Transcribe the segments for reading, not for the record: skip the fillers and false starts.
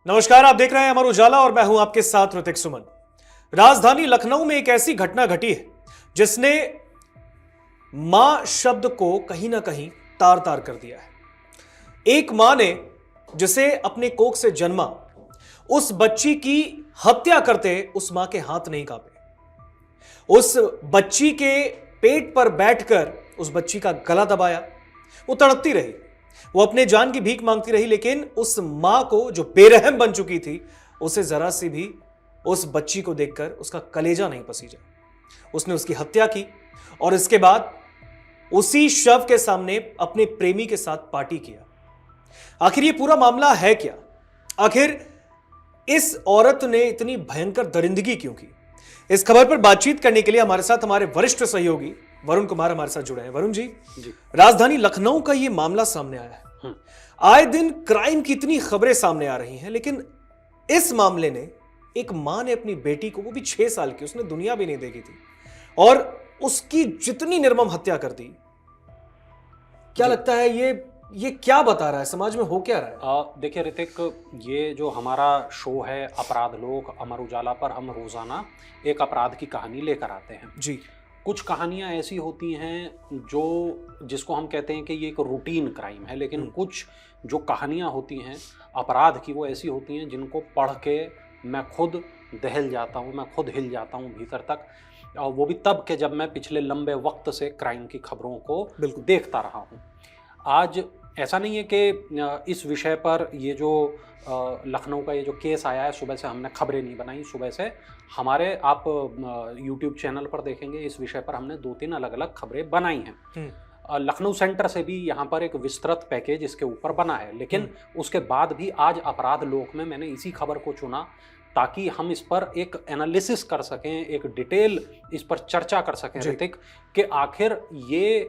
नमस्कार, आप देख रहे हैं अमर उजाला और मैं हूं आपके साथ ऋतिक सुमन। राजधानी लखनऊ में एक ऐसी घटना घटी है जिसने मां शब्द को कहीं ना कहीं तार तार कर दिया है। एक मां ने जिसे अपने कोख से जन्मा, उस बच्ची की हत्या करते उस मां के हाथ नहीं कांपे। उस बच्ची के पेट पर बैठकर उस बच्ची का गला दबाया। वो तड़पती रही, वो अपने जान की भीख मांगती रही, लेकिन उस मां को जो बेरहम बन चुकी थी, उसे जरा सी भी उस बच्ची को देखकर उसका कलेजा नहीं पसीजा। उसने उसकी हत्या की और इसके बाद उसी शव के सामने अपने प्रेमी के साथ पार्टी किया। आखिर ये पूरा मामला है क्या? आखिर इस औरत ने इतनी भयंकर दरिंदगी क्यों की? इस खबर पर बातचीत करने के लिए हमारे साथ हमारे वरिष्ठ सहयोगी वरुण कुमार हमारे साथ जुड़े हैं। वरुण जी, राजधानी लखनऊ का ये मामला सामने आया है। आए दिन क्राइम की इतनी खबरें सामने आ रही हैं, लेकिन इस मामले ने एक मां ने अपनी बेटी को, वो भी 6 साल की, उसने दुनिया भी नहीं देखी थी, और उसकी जितनी निर्मम हत्या कर दी। क्या लगता है ये क्या बता रहा है? समाज में हो क्या रहा है? देखिए ऋतिक, ये जो हमारा शो है अपराध लोक अमर उजाला पर, हम रोजाना एक अपराध की कहानी लेकर आते हैं जी। कुछ कहानियां ऐसी होती हैं जिसको हम कहते हैं कि ये एक रूटीन क्राइम है, लेकिन कुछ जो कहानियां होती हैं अपराध की, वो ऐसी होती हैं जिनको पढ़ के मैं खुद दहल जाता हूँ, मैं खुद हिल जाता हूँ भीतर तक। और वो भी तब के जब मैं पिछले लंबे वक्त से क्राइम की खबरों को देखता रहा हूँ। आज ऐसा नहीं है कि इस विषय पर ये जो लखनऊ का ये जो केस आया है, सुबह से हमने खबरें नहीं बनाई। सुबह से हमारे आप यूट्यूब चैनल पर देखेंगे, इस विषय पर हमने 2-3 अलग अलग खबरें बनाई हैं। लखनऊ सेंटर से भी यहाँ पर एक विस्तृत पैकेज इसके ऊपर बना है, लेकिन उसके बाद भी आज अपराध लोक में मैंने इसी खबर को चुना ताकि हम इस पर एक एनालिसिस कर सकें, एक डिटेल इस पर चर्चा कर सकें ऋतिक, कि आखिर ये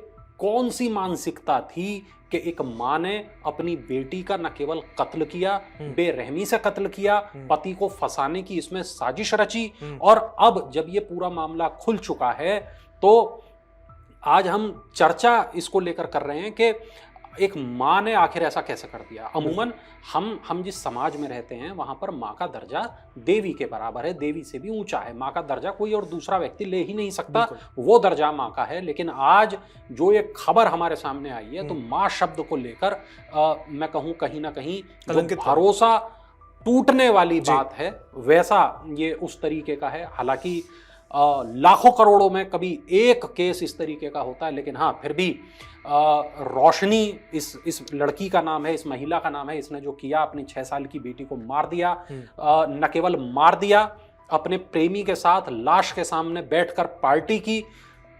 कौन सी मानसिकता थी कि एक मां ने अपनी बेटी का न केवल कत्ल किया, बेरहमी से कत्ल किया, पति को फंसाने की इसमें साजिश रची, और अब जब ये पूरा मामला खुल चुका है तो आज हम चर्चा इसको लेकर कर रहे हैं कि एक मां ने आखिर ऐसा कैसे कर दिया। अमूमन हम जिस समाज में रहते हैं वहां पर मां का दर्जा देवी के बराबर है, देवी से भी ऊंचा है। मां का दर्जा कोई और दूसरा व्यक्ति ले ही नहीं सकता, वो दर्जा मां का है। लेकिन आज जो एक खबर हमारे सामने आई है, तो मां शब्द को लेकर मैं कहूं कहीं ना कहीं भरोसा टूटने वाली बात है, वैसा ये उस तरीके का है। हालांकि लाखों करोड़ों में कभी एक केस इस तरीके का होता है, लेकिन हाँ फिर भी रोशनी इस लड़की का नाम है, इस महिला का नाम है। इसने जो किया, अपनी 6 साल की बेटी को मार दिया। न केवल मार दिया, अपने प्रेमी के साथ लाश के सामने बैठकर पार्टी की।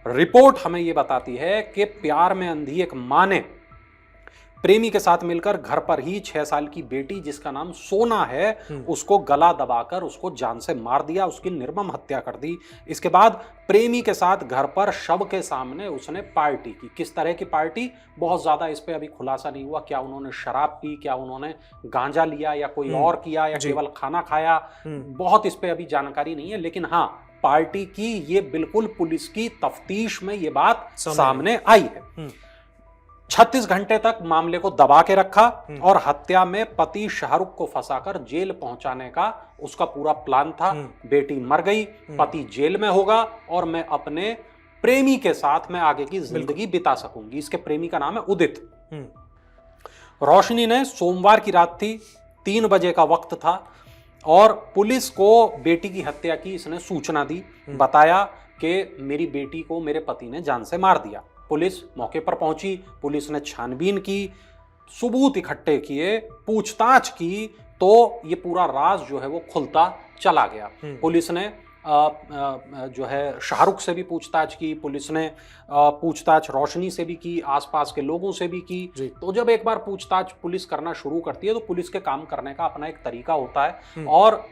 रिपोर्ट हमें ये बताती है कि प्यार में अंधी एक मां ने प्रेमी के साथ मिलकर घर पर ही 6 साल की बेटी, जिसका नाम सोना है, उसको गला दबाकर उसको जान से मार दिया, उसकी निर्मम हत्या कर दी। इसके बाद प्रेमी के साथ घर पर शव के सामने उसने पार्टी की। किस तरह की पार्टी, बहुत ज्यादा इस पे अभी खुलासा नहीं हुआ। क्या उन्होंने शराब पी, क्या उन्होंने गांजा लिया, या कोई और किया, या केवल खाना खाया, बहुत इस पे अभी जानकारी नहीं है। लेकिन हाँ, पार्टी की ये बिल्कुल पुलिस की तफ्तीश में ये बात सामने आई है। 36 घंटे तक मामले को दबा के रखा और हत्या में पति शाहरुख को फंसाकर जेल पहुंचाने का उसका पूरा प्लान था। बेटी मर गई, पति जेल में होगा, और मैं अपने प्रेमी के साथ मैं आगे की जिंदगी बिता सकूंगी। इसके प्रेमी का नाम है उदित। रोशनी ने, सोमवार की रात थी, 3 बजे का वक्त था, और पुलिस को बेटी की हत्या की इसने सूचना दी। बताया कि मेरी बेटी को मेरे पति ने जान से मार दिया। पुलिस मौके पर पहुंची, पुलिस ने छानबीन की, सबूत इकट्ठे किए, पूछताछ की, तो ये पूरा राज जो है वो खुलता चला गया। पुलिस ने जो है शाहरुख से भी पूछताछ की, पुलिस ने पूछताछ रोशनी से भी की, आसपास के लोगों से भी की। तो जब एक बार पूछताछ पुलिस करना शुरू करती है, तो पुलिस के काम करने का अपना एक तरीका होता है। और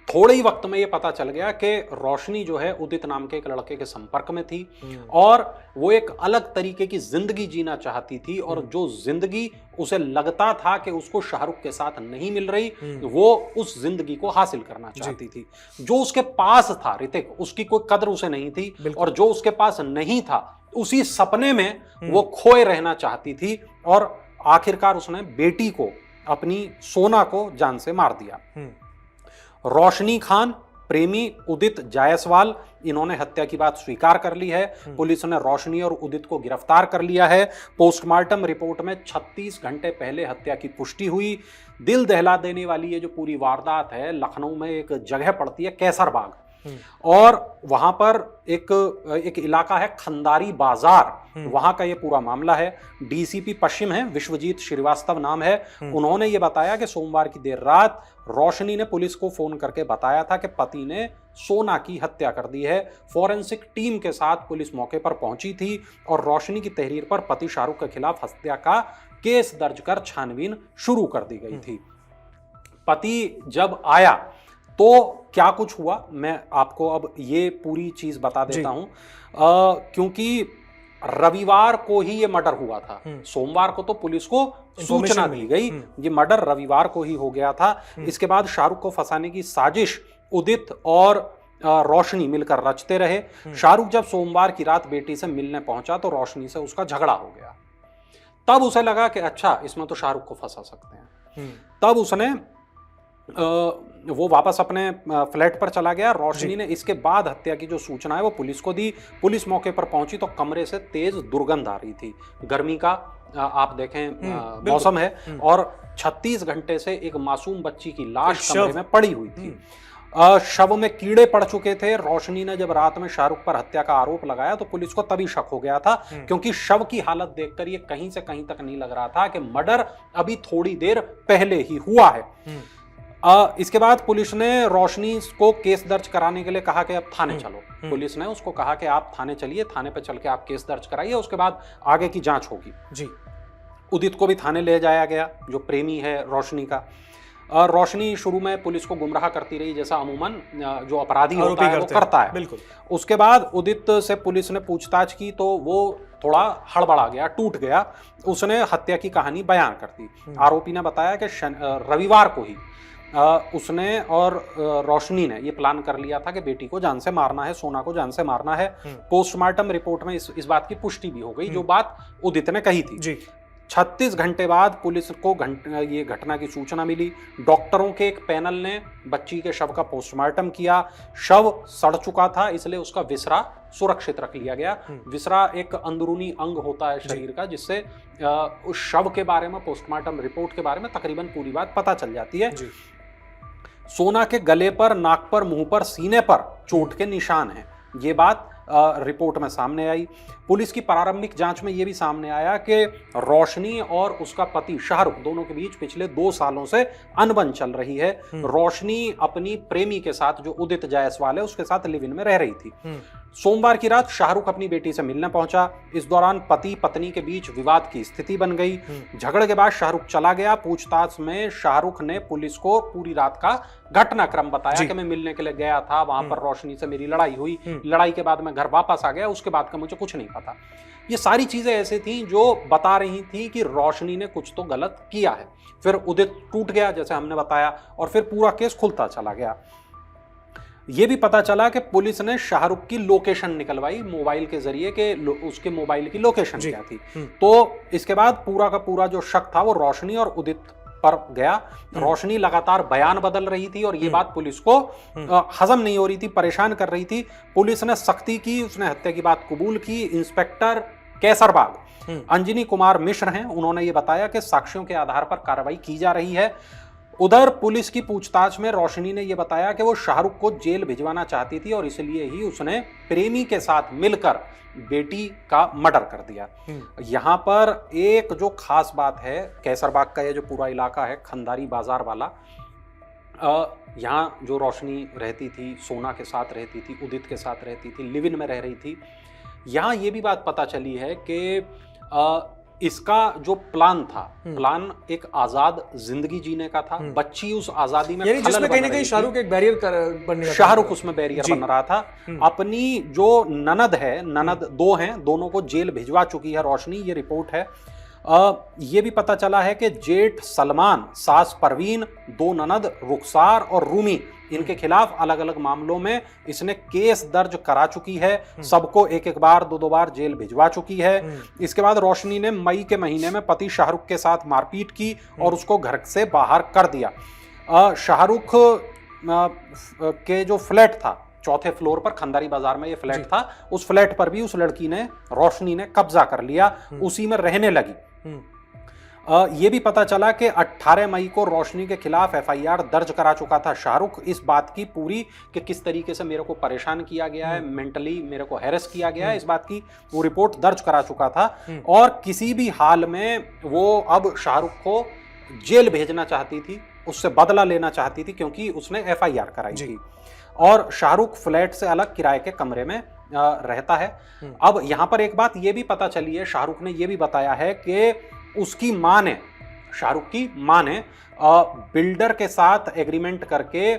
थोड़े ही वक्त में ये पता चल गया कि रोशनी जो है उदित नाम के एक लड़के के संपर्क में थी, और वो एक अलग तरीके की जिंदगी जीना चाहती थी, और जो जिंदगी उसे लगता था कि उसको शाहरुख के साथ नहीं मिल रही, वो उस जिंदगी को हासिल करना चाहती थी। जो उसके पास था ऋतिक, उसकी कोई कदर उसे नहीं थी, और जो उसके पास नहीं था उसी सपने में वो खोए रहना चाहती थी। और आखिरकार उसने बेटी को अपनी सोना को जान से मार दिया। रोशनी खान, प्रेमी उदित जायसवाल, इन्होंने हत्या की बात स्वीकार कर ली है। पुलिस ने रोशनी और उदित को गिरफ्तार कर लिया है। पोस्टमार्टम रिपोर्ट में 36 घंटे पहले हत्या की पुष्टि हुई। दिल दहला देने वाली ये जो पूरी वारदात है, लखनऊ में एक जगह पड़ती है कैसरबाग, और वहां पर एक इलाका है खंदारी बाजार, वहां का ये पूरा मामला है। डीसीपी पश्चिम है, विश्वजीत श्रीवास्तव नाम है। उन्होंने ये बताया कि सोमवार की देर रात रोशनी ने पुलिस को फोन करके बताया था कि पति ने सोना की हत्या कर दी है। फॉरेंसिक टीम के साथ पुलिस मौके पर पहुंची थी और रोशनी की तहरीर पर पति शाहरुख के खिलाफ हत्या का केस दर्ज कर छानबीन शुरू कर दी गई थी। पति जब आया तो क्या कुछ हुआ, मैं आपको अब ये पूरी चीज बता देता हूं, क्योंकि रविवार को ही ये मर्डर हुआ था। सोमवार को तो पुलिस को सूचना दी गई, ये मर्डर रविवार को ही हो गया था। इसके बाद शाहरुख को फंसाने की साजिश उदित और रोशनी मिलकर रचते रहे। शाहरुख जब सोमवार की रात बेटी से मिलने पहुंचा तो रोशनी से उसका झगड़ा हो गया। तब उसे लगा कि अच्छा, इसमें तो शाहरुख को फंसा सकते हैं। तब उसने वो वापस अपने फ्लैट पर चला गया। रोशनी ने इसके बाद हत्या की जो सूचना है वो पुलिस को दी। पुलिस मौके पर पहुंची तो कमरे से तेज दुर्गंध आ रही थी। गर्मी का आप देखें मौसम है, और 36 घंटे से एक मासूम बच्ची की लाश कमरे में पड़ी हुई थी। शव में कीड़े पड़ चुके थे। रोशनी ने जब रात में शाहरुख पर हत्या का आरोप लगाया तो पुलिस को तभी शक हो गया था, क्योंकि शव की हालत देखकर ये कहीं से कहीं तक नहीं लग रहा था कि मर्डर अभी थोड़ी देर पहले ही हुआ है। इसके बाद पुलिस ने रोशनी को केस दर्ज कराने के लिए कहा कि अब थाने चलो। पुलिस ने उसको कहा कि आप थाने चलिए, थाने पे चल के आप केस दर्ज कराइए, उसके बाद आगे की जांच होगी जी। उदित को भी थाने ले जाया गया, जो प्रेमी है रोशनी का। रोशनी शुरू में पुलिस को गुमराह करती रही, जैसा अमूमन जो अपराधी होता है वो करता है। बिल्कुल। उसके बाद उदित से पुलिस ने पूछताछ की तो वो थोड़ा हड़बड़ा गया, टूट गया। उसने हत्या की कहानी बयान कर दी। आरोपी ने बताया कि रविवार को ही उसने और रोशनी ने ये प्लान कर लिया था कि बेटी को जान से मारना है, सोना को जान से मारना है। पोस्टमार्टम रिपोर्ट में इस बात की पुष्टि भी हो गई, जो बात उदित ने कही थी जी। 36 घंटे बाद पुलिस को ये घटना की सूचना मिली। डॉक्टरों के एक पैनल ने बच्ची के शव का पोस्टमार्टम किया। शव सड़ चुका था, इसलिए उसका विसरा सुरक्षित रख लिया गया। विसरा एक अंदरूनी अंग होता है शरीर का, जिससे उस शव के बारे में, पोस्टमार्टम रिपोर्ट के बारे में तकरीबन पूरी बात पता चल जाती है। सोना के गले पर, नाक पर, मुंह पर, सीने पर चोट के निशान हैं, ये बात रिपोर्ट में सामने आई। पुलिस की प्रारंभिक जांच में यह भी सामने आया कि रोशनी और उसका पति शाहरुख दोनों के बीच पिछले 2 सालों से अनबन चल रही है। रोशनी अपनी प्रेमी के साथ, जो उदित जायसवाल है, उसके साथ लिव इन में रह रही थी। सोमवार की रात शाहरुख अपनी बेटी से मिलने पहुंचा। इस दौरान पति पत्नी के बीच विवाद की स्थिति बन गई। झगड़े के बाद शाहरुख चला गया। पूछताछ में शाहरुख ने पुलिस को पूरी रात का घटनाक्रम बताया कि मैं मिलने के लिए गया था, वहां पर रोशनी से मेरी लड़ाई हुई, लड़ाई के बाद मैं घर वापस आ गया, उसके बाद का मुझे कुछ नहीं पता। ये सारी चीजें ऐसी थी जो बता रही थी कि रोशनी ने कुछ तो गलत किया है। फिर उदित टूट गया, जैसे हमने बताया, और फिर पूरा केस खुलता चला गया। यह भी पता चला कि पुलिस ने शाहरुख की लोकेशन निकलवाई मोबाइल के जरिए कि उसके मोबाइल की लोकेशन क्या थी। तो इसके बाद पूरा का पूरा जो शक था वो रोशनी और उदित पर गया। रोशनी लगातार बयान बदल रही थी और ये बात पुलिस को हजम नहीं हो रही थी, परेशान कर रही थी। पुलिस ने सख्ती की, उसने हत्या की बात कबूल की। इंस्पेक्टर कैसरबाग अंजनी कुमार मिश्र हैं, उन्होंने ये बताया कि साक्ष्यों के आधार पर कार्रवाई की जा रही है। उधर पुलिस की पूछताछ में रोशनी ने यह बताया कि वो शाहरुख को जेल भिजवाना चाहती थी और इसलिए ही उसने प्रेमी के साथ मिलकर बेटी का मर्डर कर दिया। यहां पर एक जो खास बात है, कैसरबाग का ये जो पूरा इलाका है खंदारी बाजार वाला, यहाँ जो रोशनी रहती थी, सोना के साथ रहती थी, उदित के साथ रहती थी, लिव इन में रह रही थी। यहाँ ये भी बात पता चली है कि इसका जो प्लान था, प्लान एक आजाद जिंदगी जीने का था। बच्ची उस आजादी में जिसमें कहीं ना कहीं शाहरुख एक बैरियर बनने का, शाहरुख उसमें बैरियर बन रहा था। अपनी जो ननद है, ननद 2 हैं, दोनों को जेल भिजवा चुकी है रोशनी, ये रिपोर्ट है। ये भी पता चला है कि जेठ सलमान, सास परवीन, 2 ननद रुखसार और रूमी, इनके खिलाफ अलग अलग मामलों में इसने केस दर्ज करा चुकी है। सबको एक एक बार 2-2 बार जेल भिजवा चुकी है। इसके बाद रोशनी ने मई के महीने में पति शाहरुख के साथ मारपीट की और उसको घर से बाहर कर दिया। शाहरुख के जो फ्लैट था, 4थे फ्लोर पर खंदारी बाजार में ये फ्लैट था, उस फ्लैट पर भी उस लड़की ने, रोशनी ने कब्जा कर लिया, उसी में रहने लगी। ये भी पता चला कि 18 मई को रोशनी के खिलाफ FIR दर्ज करा चुका था शाहरुख, इस बात की पूरी कि किस तरीके से मेरे को परेशान किया गया है, मेंटली मेरे को हैरेस किया गया है, इस बात की वो रिपोर्ट दर्ज करा चुका था। और किसी भी हाल में वो अब शाहरुख को जेल भेजना चाहती थी, उससे बदला लेना चाहती थी, क्योंकि उसने FIR कराई थी। और शाहरुख फ्लैट से अलग किराए के कमरे में रहता है। अब यहां पर एक बात ये भी पता चली है, शाहरुख ने ये भी बताया है कि उसकी मां ने, शाहरुख की मां ने बिल्डर के साथ एग्रीमेंट करके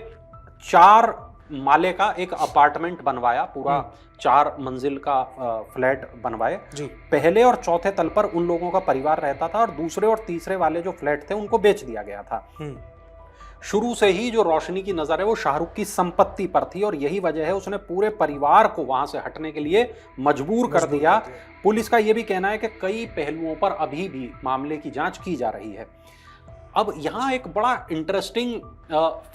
4 माले का एक अपार्टमेंट बनवाया, पूरा 4 मंजिल का फ्लैट बनवाए। पहले और चौथे तल पर उन लोगों का परिवार रहता था और दूसरे और तीसरे वाले जो फ्लैट थे उनको बेच दिया गया था। शुरू से ही जो रोशनी की नजर है वो शाहरुख की संपत्ति पर थी और यही वजह है उसने पूरे परिवार को वहां से हटने के लिए मजबूर कर दिया। पुलिस का यह भी कहना है कि कई पहलुओं पर अभी भी मामले की जांच की जा रही है। अब यहाँ एक बड़ा इंटरेस्टिंग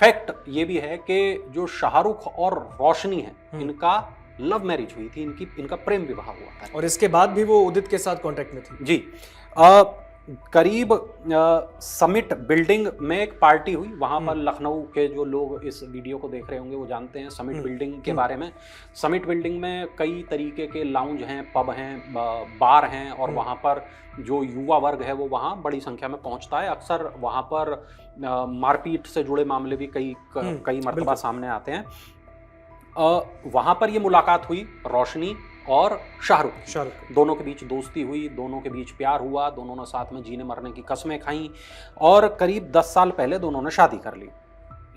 फैक्ट ये भी है कि जो शाहरुख और रोशनी है, इनका लव मैरिज हुई थी, इनका प्रेम विवाह हुआ था। और इसके बाद भी वो उदित के साथ कांटेक्ट में थी। जी, करीब समिट बिल्डिंग में एक पार्टी हुई, वहां पर लखनऊ के जो लोग इस वीडियो को देख रहे होंगे वो जानते हैं समिट बिल्डिंग के बारे में। समिट बिल्डिंग में कई तरीके के लाउंज हैं, पब हैं, बार हैं और वहां पर जो युवा वर्ग है वो वहां बड़ी संख्या में पहुंचता है। अक्सर वहां पर मारपीट से जुड़े मामले भी कई मर्तबा सामने आते हैं। वहां पर ये मुलाकात हुई रोशनी और शाहरुख, दोनों के बीच दोस्ती हुई, दोनों के बीच प्यार हुआ, दोनों ने साथ में जीने मरने की कस्में खाई और करीब 10 साल पहले दोनों ने शादी कर ली।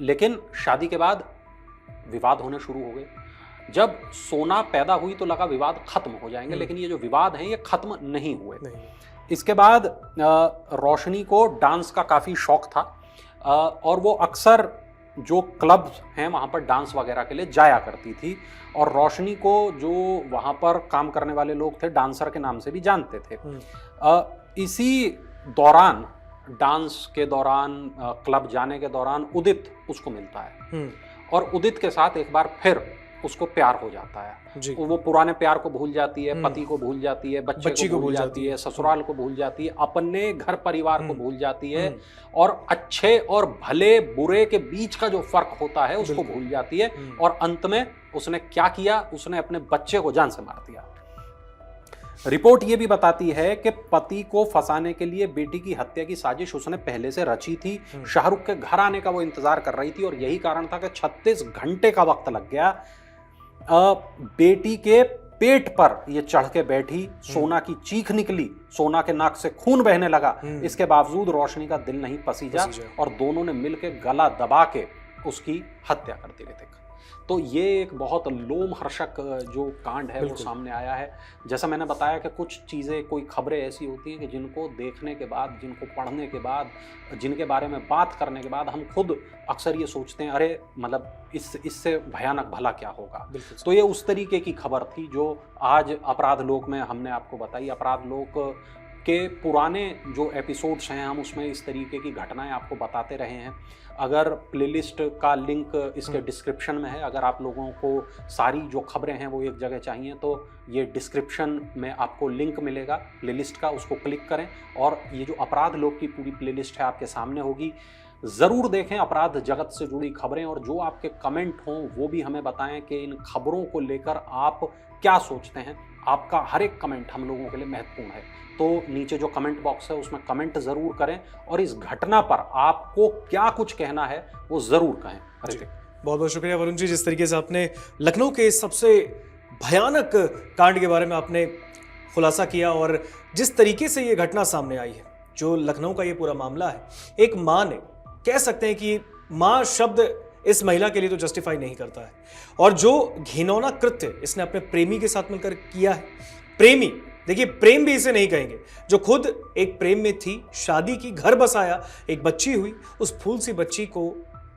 लेकिन शादी के बाद विवाद होने शुरू हो गए। जब सोना पैदा हुई तो लगा विवाद खत्म हो जाएंगे, लेकिन ये जो विवाद हैं ये खत्म नहीं हुए। इसके बाद रोशनी को डांस का काफ़ी शौक था और वो अक्सर जो क्लब्स हैं वहाँ पर डांस वगैरह के लिए जाया करती थी और रोशनी को जो वहाँ पर काम करने वाले लोग थे डांसर के नाम से भी जानते थे। इसी दौरान, डांस के दौरान, क्लब जाने के दौरान उदित उसको मिलता है और उदित के साथ एक बार फिर उसको प्यार हो जाता है। वो पुराने प्यार को भूल जाती है, पति को भूल जाती है, बच्ची को भूल जाती है, ससुराल को भूल जाती है, अपने घर परिवार को भूल जाती है और अच्छे और भले बुरे के बीच का जो फर्क होता है उसको भूल जाती है। और अंत में उसने क्या किया, उसने अपने बच्चे को जान से मार दिया। रिपोर्ट ये भी बताती है कि पति को फंसाने के लिए बेटी की हत्या की साजिश उसने पहले से रची थी। शाहरुख के घर आने का वो इंतजार कर रही थी और यही कारण था कि 36 घंटे का वक्त लग गया। बेटी के पेट पर ये चढ़ के बैठी, सोना की चीख निकली, सोना के नाक से खून बहने लगा। इसके बावजूद रोशनी का दिल नहीं पसीजा और दोनों ने मिलकर गला दबा के उसकी हत्या कर दी। तो ये एक बहुत लोमहर्षक जो कांड है वो सामने आया है। जैसा मैंने बताया कि कुछ चीज़ें, कोई खबरें ऐसी होती हैं कि जिनको देखने के बाद, जिनको पढ़ने के बाद, जिनके बारे में बात करने के बाद हम खुद अक्सर ये सोचते हैं, अरे मतलब इससे भयानक भला क्या होगा। तो ये उस तरीके की खबर थी जो आज अपराध लोक में हमने आपको बताई। अपराध लोक के पुराने जो एपिसोड्स हैं हम उसमें इस तरीके की घटनाएं आपको बताते रहे हैं। अगर प्लेलिस्ट का लिंक इसके डिस्क्रिप्शन में है, अगर आप लोगों को सारी जो खबरें हैं वो एक जगह चाहिए तो ये डिस्क्रिप्शन में आपको लिंक मिलेगा प्लेलिस्ट का, उसको क्लिक करें और ये जो अपराध लोक की पूरी प्लेलिस्ट है आपके सामने होगी। ज़रूर देखें अपराध जगत से जुड़ी खबरें और जो आपके कमेंट हों वो भी हमें बताएं कि इन खबरों को लेकर आप क्या सोचते हैं। आपका हर एक कमेंट हम लोगों के लिए महत्वपूर्ण है, तो नीचे जो कमेंट बॉक्स है उसमें कमेंट ज़रूर करें और इस घटना पर आपको क्या कुछ कहना है वो ज़रूर कहें। बहुत बहुत शुक्रिया वरुण जी, जिस तरीके से आपने लखनऊ के सबसे भयानक कांड के बारे में आपने खुलासा किया और जिस तरीके से ये घटना सामने आई है, जो लखनऊ का ये पूरा मामला है, एक माँ ने, कह सकते हैं कि माँ शब्द इस महिला के लिए तो जस्टिफाई नहीं करता है और जो घिनौना कृत्य इसने अपने प्रेमी के साथ मिलकर किया है, प्रेमी देखिए, प्रेम भी इसे नहीं कहेंगे। जो खुद एक प्रेम में थी, शादी की, घर बसाया, एक बच्ची हुई, उस फूल सी बच्ची को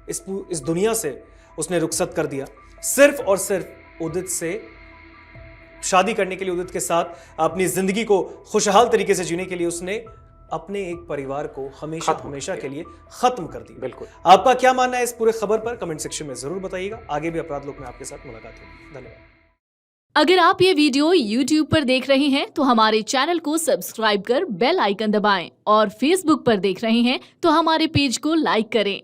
इस दुनिया से उसने रुखसत कर दिया, सिर्फ और सिर्फ उदित से शादी करने के लिए, उदित के साथ अपनी जिंदगी को खुशहाल तरीके से जीने के लिए उसने अपने एक परिवार को हमेशा हमेशा के लिए खत्म कर दिया। बिल्कुल। आपका क्या मानना है इस पूरे खबर पर? कमेंट सेक्शन में जरूर बताइएगा। आगे भी अपराध लोक में आपके साथ मुलाकात होगी। धन्यवाद। अगर आप ये वीडियो YouTube पर देख रहे हैं तो हमारे चैनल को सब्सक्राइब कर बेल आइकन दबाएं और Facebook पर देख रहे हैं तो हमारे पेज को लाइक करें।